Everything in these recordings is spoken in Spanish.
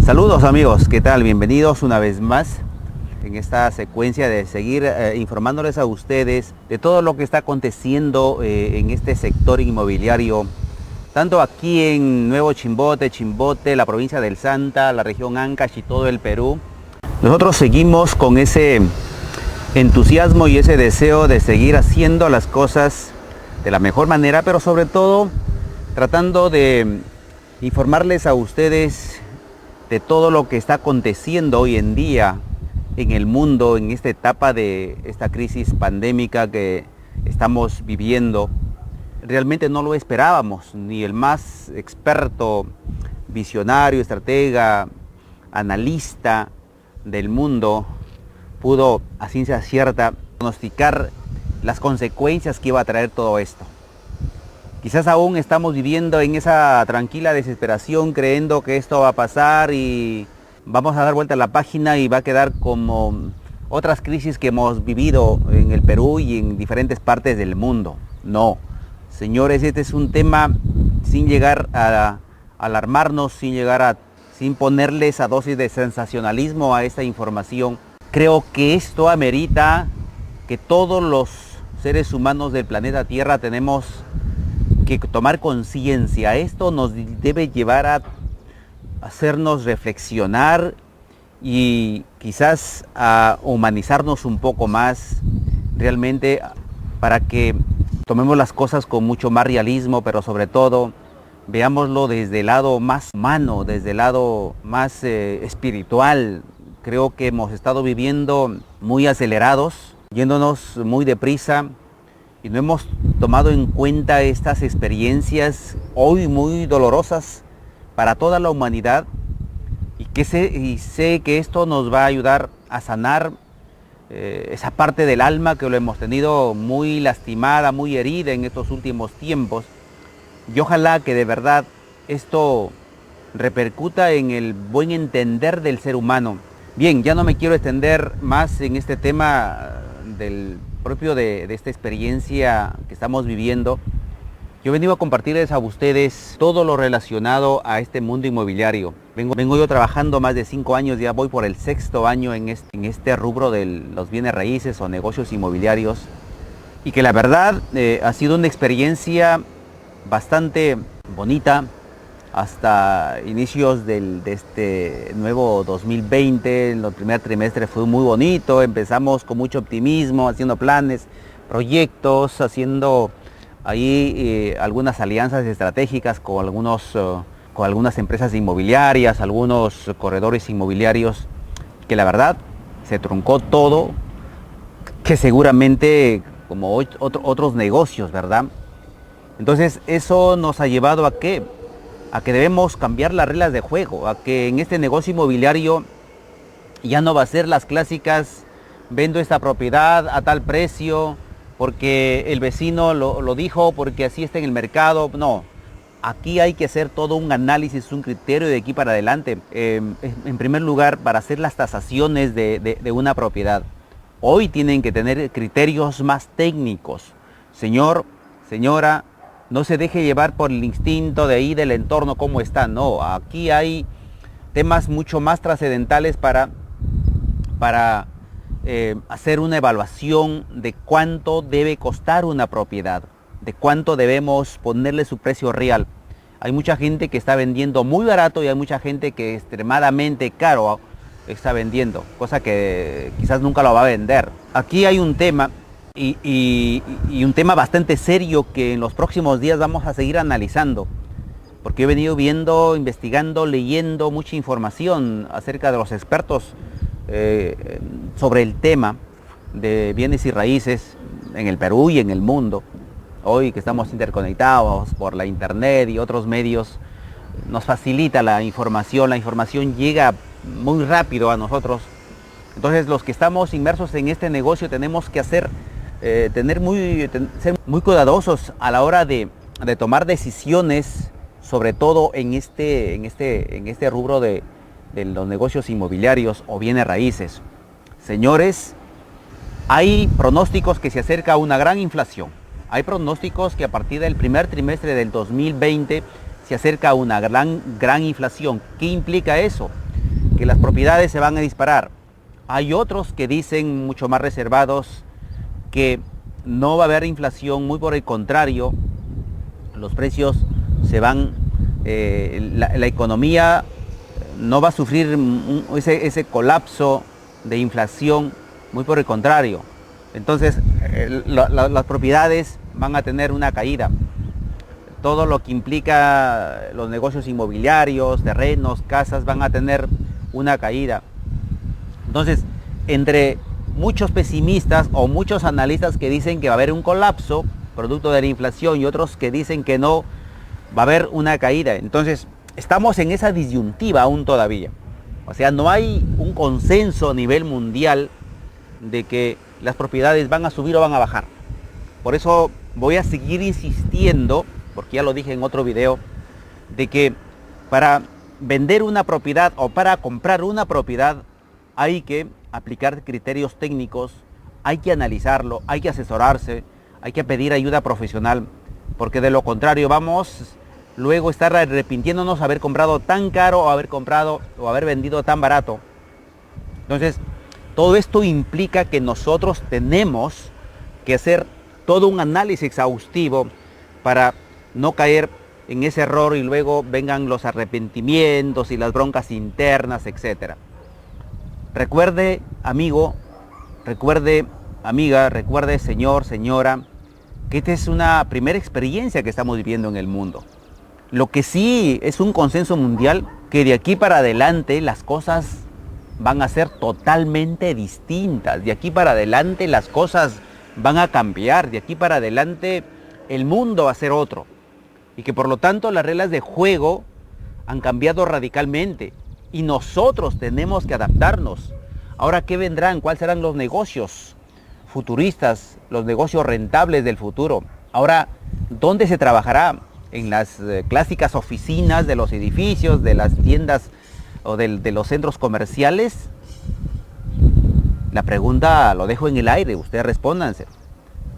Saludos amigos, ¿qué tal? Bienvenidos una vez más en esta secuencia de seguir informándoles a ustedes de todo lo que está aconteciendo en este sector inmobiliario, tanto aquí en Nuevo Chimbote, la provincia del Santa, la región Ancash y todo el Perú. Nosotros seguimos con ese entusiasmo y ese deseo de seguir haciendo las cosas de la mejor manera, pero sobre todo tratando de informarles a ustedes de todo lo que está aconteciendo hoy en día en el mundo, en esta etapa de esta crisis pandémica que estamos viviendo. Realmente no lo esperábamos, ni el más experto, visionario, estratega, analista del mundo pudo a ciencia cierta pronosticar las consecuencias que iba a traer todo esto. Quizás aún estamos viviendo en esa tranquila desesperación, creyendo que esto va a pasar y vamos a dar vuelta a la página y va a quedar como otras crisis que hemos vivido en el Perú y en diferentes partes del mundo. No, señores, este es un tema sin llegar a alarmarnos, sin ponerle esa dosis de sensacionalismo a esta información. Creo que esto amerita que todos los seres humanos del planeta Tierra tenemos que tomar conciencia. Esto nos debe llevar a hacernos reflexionar y quizás a humanizarnos un poco más, realmente para que tomemos las cosas con mucho más realismo, pero sobre todo veámoslo desde el lado más humano, desde el lado más espiritual. Creo que hemos estado viviendo muy acelerados, yéndonos muy deprisa, y no hemos tomado en cuenta estas experiencias hoy muy dolorosas para toda la humanidad, y sé que esto nos va a ayudar a sanar esa parte del alma que lo hemos tenido muy lastimada, muy herida en estos últimos tiempos, y ojalá que de verdad esto repercuta en el buen entender del ser humano. Bien, ya no me quiero extender más en este tema del propio de esta experiencia que estamos viviendo. Yo he venido a compartirles a ustedes todo lo relacionado a este mundo inmobiliario. Vengo yo trabajando más de 5 años, ya voy por el 6º año en este rubro de los bienes raíces o negocios inmobiliarios, y que la verdad ha sido una experiencia bastante bonita. Hasta inicios de este nuevo 2020, el primer trimestre fue muy bonito, empezamos con mucho optimismo, haciendo planes, proyectos, haciendo ahí algunas alianzas estratégicas con algunas empresas inmobiliarias, algunos corredores inmobiliarios, que la verdad se truncó todo, que seguramente como otros negocios, ¿verdad? Entonces eso nos ha llevado a que debemos cambiar las reglas de juego, a que en este negocio inmobiliario ya no va a ser las clásicas: vendo esta propiedad a tal precio porque el vecino lo dijo, porque así está en el mercado. No, aquí hay que hacer todo un análisis, un criterio de aquí para adelante. En primer lugar, para hacer las tasaciones de una propiedad, hoy tienen que tener criterios más técnicos. Señor, señora, no se deje llevar por el instinto de ahí del entorno, cómo está. No, aquí hay temas mucho más trascendentales para hacer una evaluación de cuánto debe costar una propiedad, de cuánto debemos ponerle su precio real. Hay mucha gente que está vendiendo muy barato y hay mucha gente que extremadamente caro está vendiendo, cosa que quizás nunca lo va a vender. Aquí hay un tema y un tema bastante serio que en los próximos días vamos a seguir analizando, porque he venido viendo, investigando, leyendo mucha información acerca de los expertos sobre el tema de bienes y raíces en el Perú y en el mundo. Hoy que estamos interconectados por la internet y otros medios, nos facilita la información llega muy rápido a nosotros. Entonces los que estamos inmersos en este negocio tenemos que ser muy cuidadosos a la hora de tomar decisiones, sobre todo en este rubro de los negocios inmobiliarios o bienes raíces. Señores, hay pronósticos que se acerca a una gran inflación. Hay pronósticos que a partir del primer trimestre del 2020 se acerca a una gran inflación. ¿Qué implica eso? que las propiedades se van a disparar. Hay otros que dicen, mucho más reservados, que no va a haber inflación, muy por el contrario, los precios se van, la economía no va a sufrir ese colapso de inflación, muy por el contrario. Entonces las propiedades van a tener una caída. Todo lo que implica los negocios inmobiliarios, terrenos, casas, van a tener una caída. Entonces, entre muchos pesimistas o muchos analistas que dicen que va a haber un colapso producto de la inflación y otros que dicen que no, va a haber una caída. Entonces, estamos en esa disyuntiva aún todavía. O sea, no hay un consenso a nivel mundial de que las propiedades van a subir o van a bajar. Por eso voy a seguir insistiendo, porque ya lo dije en otro video, de que para vender una propiedad o para comprar una propiedad hay que aplicar criterios técnicos, hay que analizarlo, hay que asesorarse, hay que pedir ayuda profesional, porque de lo contrario vamos luego a estar arrepintiéndonos de haber comprado tan caro o haber comprado o haber vendido tan barato. Entonces, todo esto implica que nosotros tenemos que hacer todo un análisis exhaustivo para no caer en ese error y luego vengan los arrepentimientos y las broncas internas, etc. Recuerde, amigo, recuerde, amiga, recuerde, señor, señora, que esta es una primera experiencia que estamos viviendo en el mundo. Lo que sí es un consenso mundial, que de aquí para adelante las cosas van a ser totalmente distintas. De aquí para adelante las cosas van a cambiar. De aquí para adelante el mundo va a ser otro. Y que por lo tanto las reglas de juego han cambiado radicalmente. Y nosotros tenemos que adaptarnos. Ahora, ¿qué vendrán? ¿Cuáles serán los negocios futuristas, los negocios rentables del futuro? Ahora, ¿dónde se trabajará? ¿En las clásicas oficinas de los edificios, de las tiendas o de los centros comerciales? La pregunta lo dejo en el aire, ustedes respóndanse.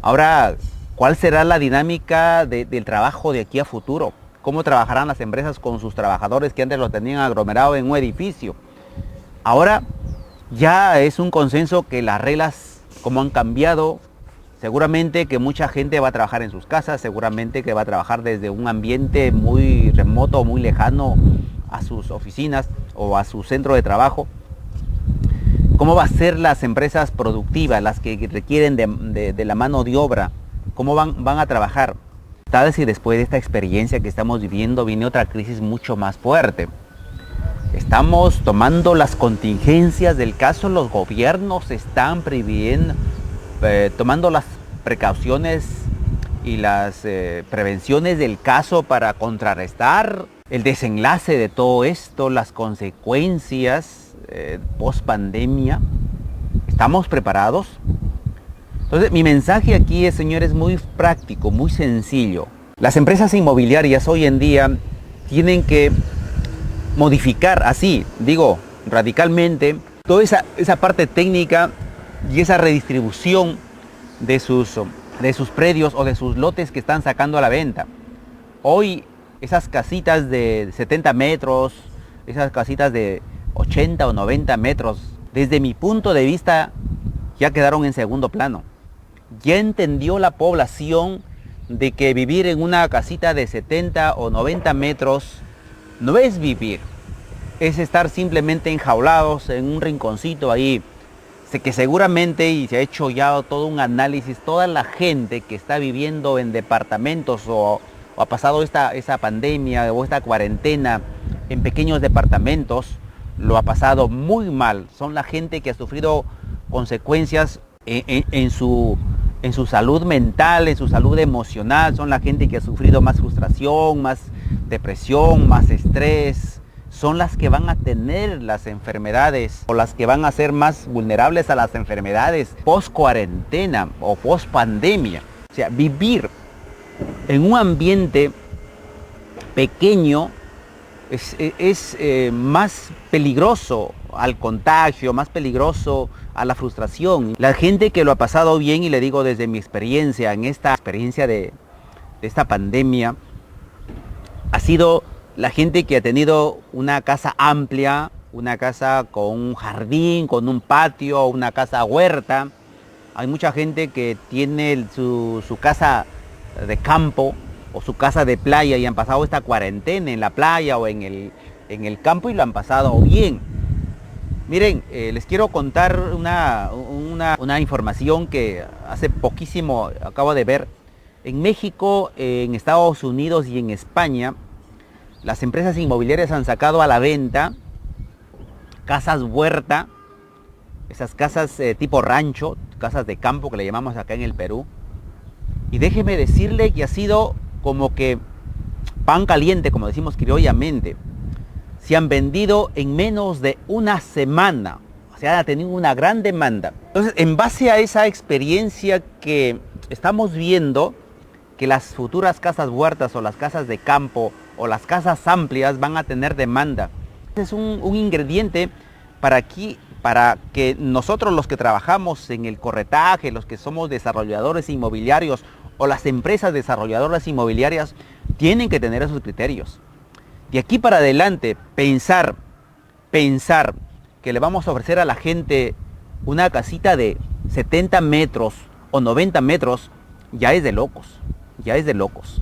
Ahora, ¿cuál será la dinámica del trabajo de aquí a futuro? ¿Cómo trabajarán las empresas con sus trabajadores que antes los tenían aglomerados en un edificio? Ahora ya es un consenso que las reglas, como han cambiado, seguramente que mucha gente va a trabajar en sus casas, seguramente que va a trabajar desde un ambiente muy remoto, muy lejano a sus oficinas o a su centro de trabajo. ¿Cómo va a ser las empresas productivas, las que requieren de la mano de obra? ¿Cómo van a trabajar? Tal vez si después de esta experiencia que estamos viviendo viene otra crisis mucho más fuerte. Estamos tomando las contingencias del caso, los gobiernos están previendo, tomando las precauciones y las prevenciones del caso para contrarrestar el desenlace de todo esto, las consecuencias post pandemia. ¿Estamos preparados? Entonces, mi mensaje aquí, señores, muy práctico, muy sencillo. Las empresas inmobiliarias hoy en día tienen que modificar, así, digo, radicalmente, toda esa parte técnica y esa redistribución de sus predios o de sus lotes que están sacando a la venta. Hoy, esas casitas de 70 metros, esas casitas de 80 o 90 metros, desde mi punto de vista, ya quedaron en segundo plano. Ya entendió la población de que vivir en una casita de 70 o 90 metros no es vivir, es estar simplemente enjaulados en un rinconcito ahí. Sé que seguramente, y se ha hecho ya todo un análisis, toda la gente que está viviendo en departamentos o ha pasado esa pandemia o esta cuarentena en pequeños departamentos, lo ha pasado muy mal. Son la gente que ha sufrido consecuencias en su salud mental, en su salud emocional. Son la gente que ha sufrido más frustración, más depresión, más estrés. Son las que van a tener las enfermedades o las que van a ser más vulnerables a las enfermedades post cuarentena o post pandemia. O sea, vivir en un ambiente pequeño es más peligroso al contagio, más peligroso a la frustración. La gente que lo ha pasado bien, y le digo desde mi experiencia, en esta experiencia de esta pandemia, ha sido la gente que ha tenido una casa amplia, una casa con un jardín, con un patio, una casa huerta. Hay mucha gente que tiene su casa de campo o su casa de playa y han pasado esta cuarentena en la playa o en el campo y lo han pasado bien. Miren, les quiero contar una información que hace poquísimo acabo de ver. En México, en Estados Unidos y en España, las empresas inmobiliarias han sacado a la venta casas huerta, esas casas tipo rancho, casas de campo que le llamamos acá en el Perú. Y déjeme decirle que ha sido como que pan caliente, como decimos criollamente. Se han vendido en menos de una semana. O sea, ha tenido una gran demanda. Entonces, en base a esa experiencia que estamos viendo, que las futuras casas huertas o las casas de campo o las casas amplias van a tener demanda. Es un ingrediente para que nosotros los que trabajamos en el corretaje, los que somos desarrolladores inmobiliarios o las empresas desarrolladoras inmobiliarias, tienen que tener esos criterios. De aquí para adelante, pensar que le vamos a ofrecer a la gente una casita de 70 metros o 90 metros, ya es de locos, ya es de locos.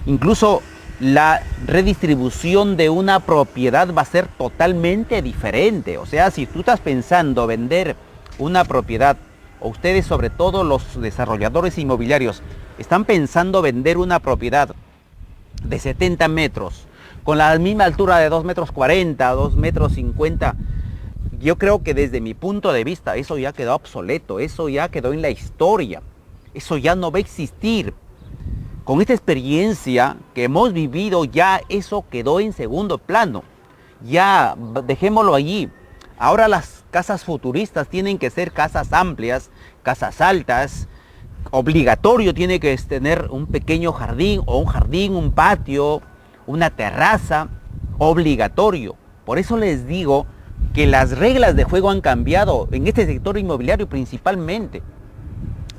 Incluso la redistribución de una propiedad va a ser totalmente diferente. O sea, si tú estás pensando vender una propiedad, o ustedes, sobre todo los desarrolladores inmobiliarios, están pensando vender una propiedad de 70 metros, con la misma altura de 2,40 metros, 2,50 metros, yo creo que desde mi punto de vista eso ya quedó obsoleto, eso ya quedó en la historia, eso ya no va a existir. Con esta experiencia que hemos vivido, ya eso quedó en segundo plano. Ya dejémoslo allí. Ahora las casas futuristas tienen que ser casas amplias, casas altas. Obligatorio tiene que tener un pequeño jardín o un jardín, un patio, una terraza. Obligatorio. Por eso les digo que las reglas de juego han cambiado en este sector inmobiliario principalmente.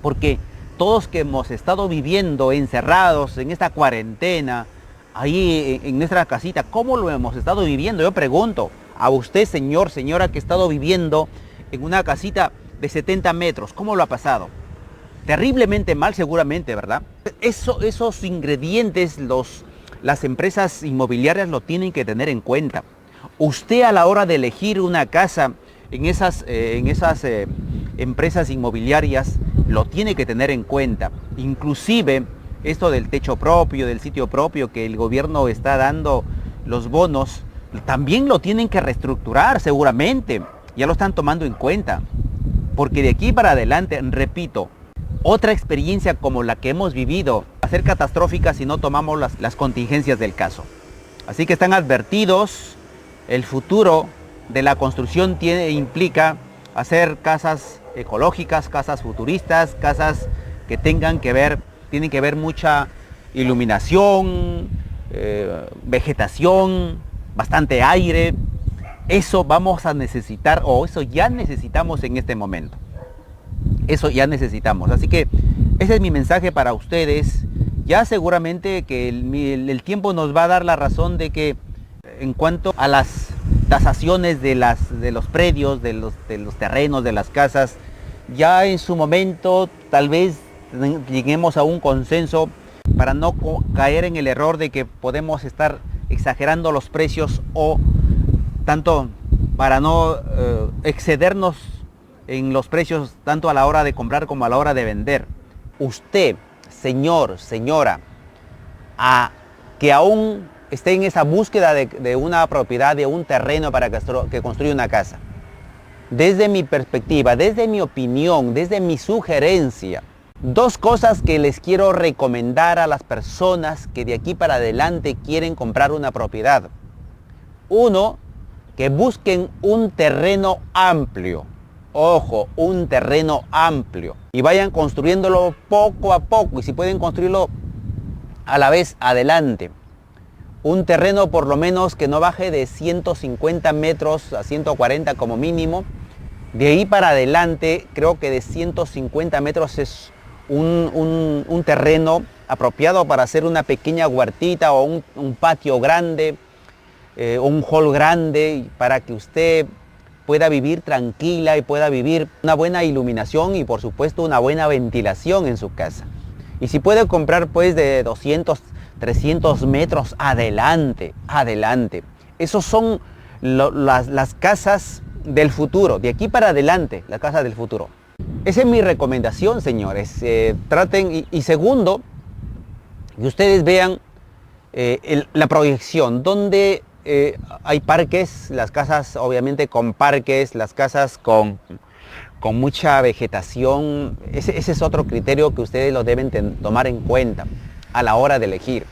Porque todos que hemos estado viviendo encerrados en esta cuarentena, ahí en nuestra casita, ¿cómo lo hemos estado viviendo? Yo pregunto a usted, señor, señora, que ha estado viviendo en una casita de 70 metros, ¿cómo lo ha pasado? Terriblemente mal seguramente, ¿verdad? Esos ingredientes las empresas inmobiliarias lo tienen que tener en cuenta. Usted, a la hora de elegir una casa en esas empresas inmobiliarias, lo tiene que tener en cuenta. Inclusive esto del techo propio, del sitio propio, que el gobierno está dando los bonos, también lo tienen que reestructurar seguramente. Ya lo están tomando en cuenta. Porque de aquí para adelante, repito, otra experiencia como la que hemos vivido va a ser catastrófica si no tomamos las contingencias del caso. Así que están advertidos. El futuro de la construcción implica hacer casas ecológicas, casas futuristas, casas que tienen que ver mucha iluminación, vegetación, bastante aire. Eso vamos a necesitar, o eso ya necesitamos en este momento. Eso ya necesitamos. Así que ese es mi mensaje para ustedes. Ya seguramente que el tiempo nos va a dar la razón de que en cuanto a las tasaciones de los predios, de los terrenos, de las casas, ya en su momento tal vez lleguemos a un consenso para no caer en el error de que podemos estar exagerando los precios, o tanto para no excedernos en los precios tanto a la hora de comprar como a la hora de vender. Usted, señor, señora, que aún esté en esa búsqueda de una propiedad, de un terreno para que construya una casa. Desde mi perspectiva, desde mi opinión, desde mi sugerencia, dos cosas que les quiero recomendar a las personas que de aquí para adelante quieren comprar una propiedad. Uno, que busquen un terreno amplio. Ojo, un terreno amplio. Y vayan construyéndolo poco a poco. Y si pueden construirlo a la vez, adelante. Un terreno por lo menos que no baje de 150 metros a 140 como mínimo. De ahí para adelante, creo que de 150 metros es un terreno apropiado para hacer una pequeña huertita o un patio grande. un hall grande para que usted pueda vivir tranquila y pueda vivir una buena iluminación y por supuesto una buena ventilación en su casa. Y si puede comprar pues de 200, 300 metros, adelante, adelante. Esos son las casas del futuro, de aquí para adelante, las casas del futuro. Esa es mi recomendación, señores. Traten, y segundo, que ustedes vean la proyección, donde hay parques, las casas obviamente con parques, las casas con mucha vegetación. Ese es otro criterio que ustedes lo deben tomar en cuenta a la hora de elegir.